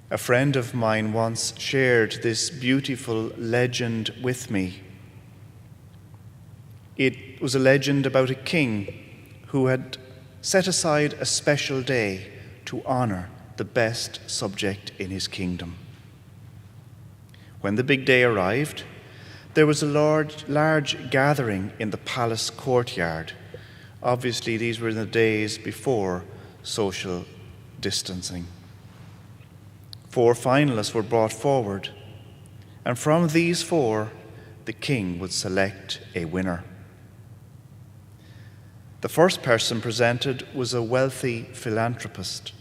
A friend of mine once shared this beautiful legend with me. It was a legend about a king who had set aside a special day to honor the best subject in his kingdom. When the big day arrived, there was a large gathering in the palace courtyard. Obviously, these were in the days before social distancing. 4 finalists were brought forward, and from these 4, the king would select a winner. The first person presented was a wealthy philanthropist.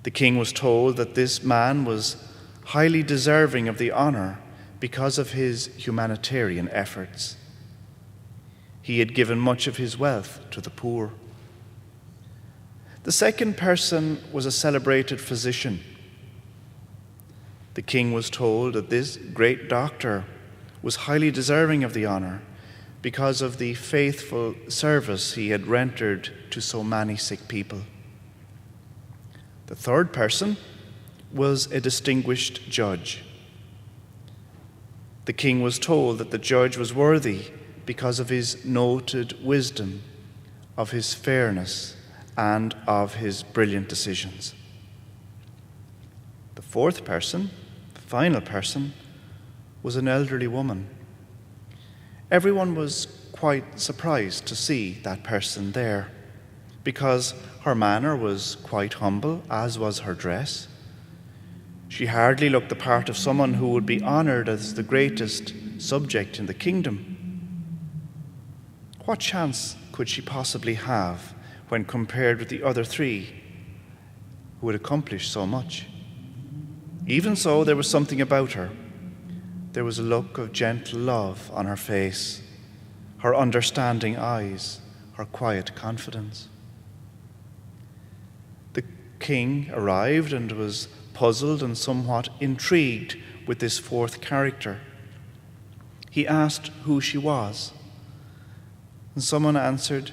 The king was told that this man was highly deserving of the honor because of his humanitarian efforts. He had given much of his wealth to the poor. The second person was a celebrated physician. The king was told that this great doctor was highly deserving of the honor because of the faithful service he had rendered to so many sick people. The third person was a distinguished judge. The king was told that the judge was worthy because of his noted wisdom, of his fairness, and of his brilliant decisions. The fourth person, the final person, was an elderly woman. Everyone was quite surprised to see that person there, because her manner was quite humble, as was her dress. She hardly looked the part of someone who would be honored as the greatest subject in the kingdom. What chance could she possibly have when compared with the other 3 who had accomplished so much? Even so, there was something about her. There was a look of gentle love on her face, her understanding eyes, her quiet confidence. The king arrived and was puzzled and somewhat intrigued with this fourth character. He asked who she was, and someone answered,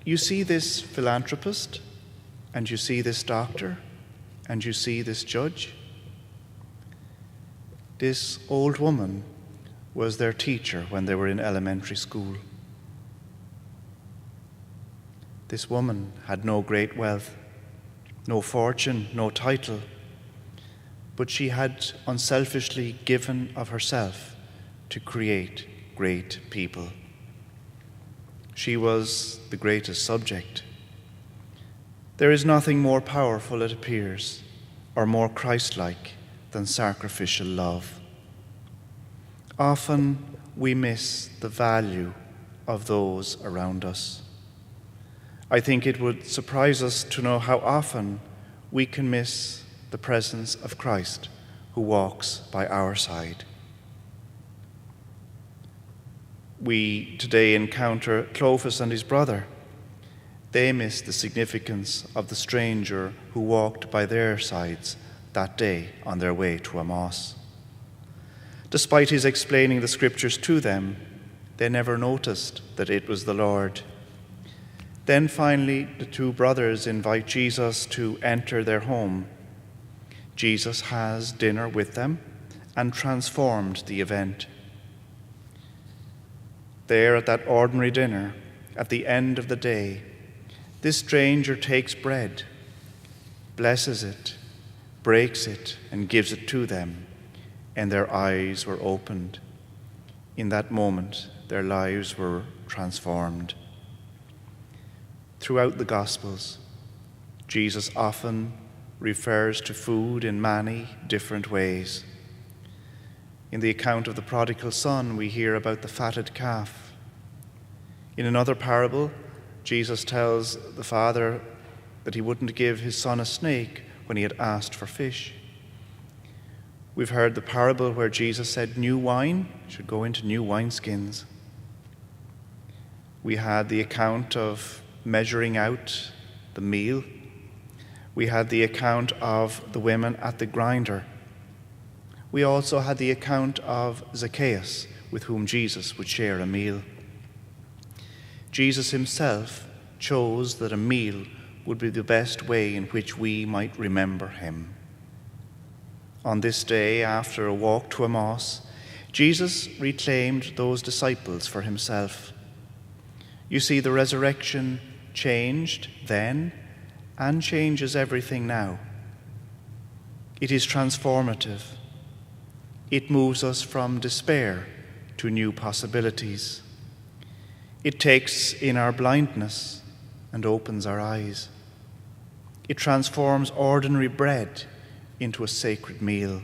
"You see this philanthropist, and you see this doctor, and you see this judge?" This old woman was their teacher when they were in elementary school. This woman had no great wealth, no fortune, no title, but she had unselfishly given of herself to create great people. She was the greatest subject. There is nothing more powerful, it appears, or more Christ-like than sacrificial love. Often we miss the value of those around us. I think it would surprise us to know how often we can miss the presence of Christ who walks by our side. We today encounter Clovis and his brother. They miss the significance of the stranger who walked by their sides that day on their way to Emmaus. Despite his explaining the scriptures to them, they never noticed that it was the Lord. Then finally, the 2 brothers invite Jesus to enter their home. Jesus has dinner with them and transformed the event. There at that ordinary dinner, at the end of the day, this stranger takes bread, blesses it, breaks it, and gives it to them, and their eyes were opened. In that moment, their lives were transformed. Throughout the Gospels, Jesus often refers to food in many different ways. In the account of the prodigal son, we hear about the fatted calf. In another parable, Jesus tells the father that he wouldn't give his son a snake when he had asked for fish. We've heard the parable where Jesus said new wine should go into new wineskins. We had the account of measuring out the meal. We had the account of the women at the grinder. We also had the account of Zacchaeus, with whom Jesus would share a meal. Jesus himself chose that a meal would be the best way in which we might remember him. On this day, after a walk to Emmaus, Jesus reclaimed those disciples for himself. You see, the resurrection changed then and changes everything now. It is transformative. It moves us from despair to new possibilities. It takes in our blindness and opens our eyes. It transforms ordinary bread into a sacred meal.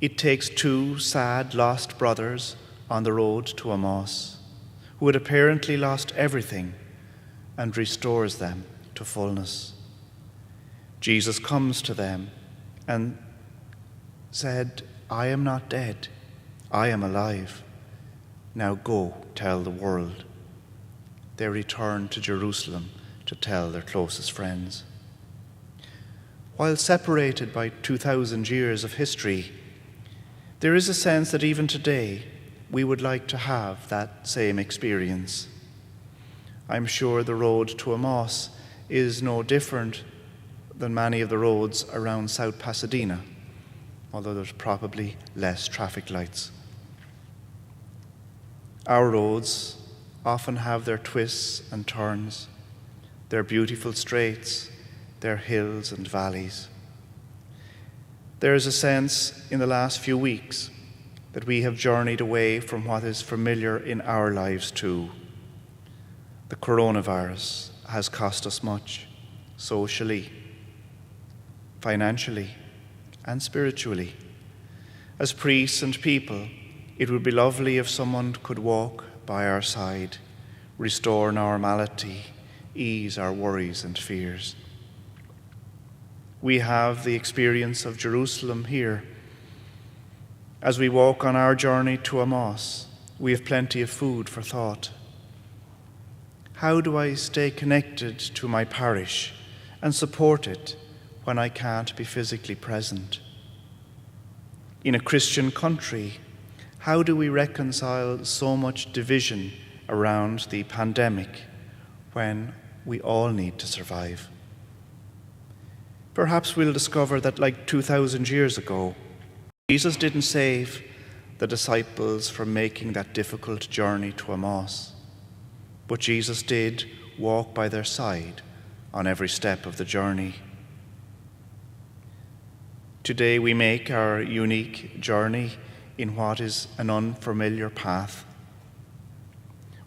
It takes two sad, lost brothers on the road to Emmaus, who had apparently lost everything, and restores them to fullness. Jesus comes to them and said, "I am not dead, I am alive. Now go tell the world." They return to Jerusalem to tell their closest friends. While separated by 2,000 years of history, there is a sense that even today we would like to have that same experience. I'm sure the road to Emmaus is no different than many of the roads around South Pasadena, although there's probably less traffic lights. Our roads often have their twists and turns, their beautiful straights, their hills and valleys. There is a sense in the last few weeks that we have journeyed away from what is familiar in our lives too. The coronavirus has cost us much, socially, financially, and spiritually. As priests and people, it would be lovely if someone could walk by our side, restore normality, ease our worries and fears. We have the experience of Jerusalem here. As we walk on our journey to Emmaus, we have plenty of food for thought. How do I stay connected to my parish and support it when I can't be physically present? In a Christian country, how do we reconcile so much division around the pandemic when we all need to survive? Perhaps we'll discover that, like 2,000 years ago, Jesus didn't save the disciples from making that difficult journey to Emmaus, but Jesus did walk by their side on every step of the journey. Today we make our unique journey in what is an unfamiliar path.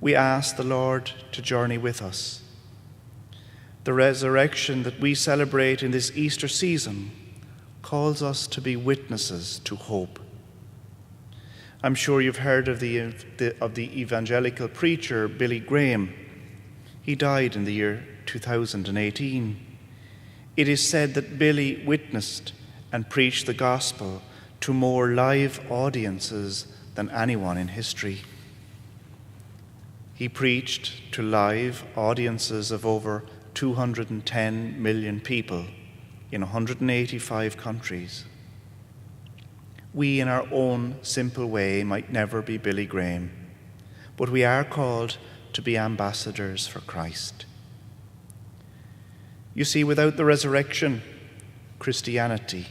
We ask the Lord to journey with us. The resurrection that we celebrate in this Easter season calls us to be witnesses to hope. I'm sure you've heard of the evangelical preacher Billy Graham. He died in the year 2018. It is said that Billy witnessed and preached the gospel to more live audiences than anyone in history. He preached to live audiences of over 210 million people in 185 countries. We, in our own simple way, might never be Billy Graham, but we are called to be ambassadors for Christ. You see, without the resurrection, Christianity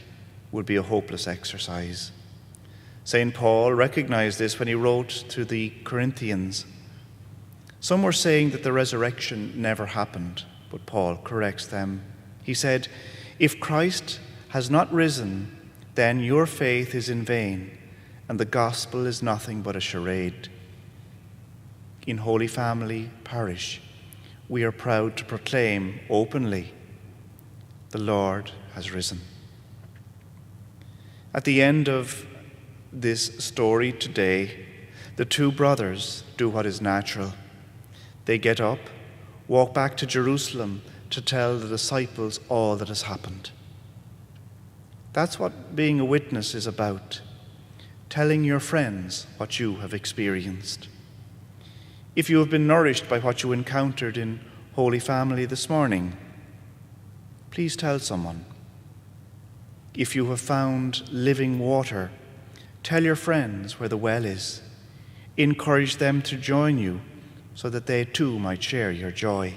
would be a hopeless exercise. St. Paul recognized this when he wrote to the Corinthians. Some were saying that the resurrection never happened, but Paul corrects them. He said, "If Christ has not risen, then your faith is in vain, and the gospel is nothing but a charade." In Holy Family Parish, we are proud to proclaim openly, "The Lord has risen." At the end of this story today, the two brothers do what is natural. They get up, walk back to Jerusalem to tell the disciples all that has happened. That's what being a witness is about, telling your friends what you have experienced. If you have been nourished by what you encountered in Holy Family this morning, please tell someone. If you have found living water, tell your friends where the well is. Encourage them to join you so that they too might share your joy.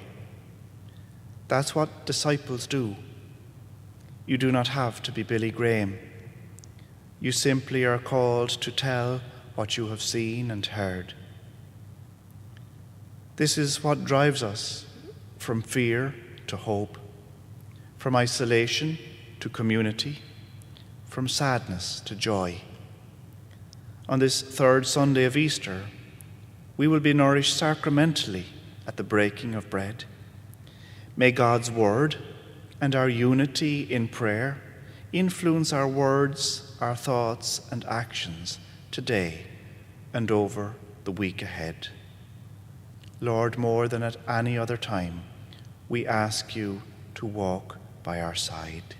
That's what disciples do. You do not have to be Billy Graham. You simply are called to tell what you have seen and heard. This is what drives us from fear to hope, from isolation to community, from sadness to joy. On this third Sunday of Easter, we will be nourished sacramentally at the breaking of bread. May God's word and our unity in prayer influence our words, our thoughts and actions today and over the week ahead. Lord, more than at any other time, we ask you to walk by our side.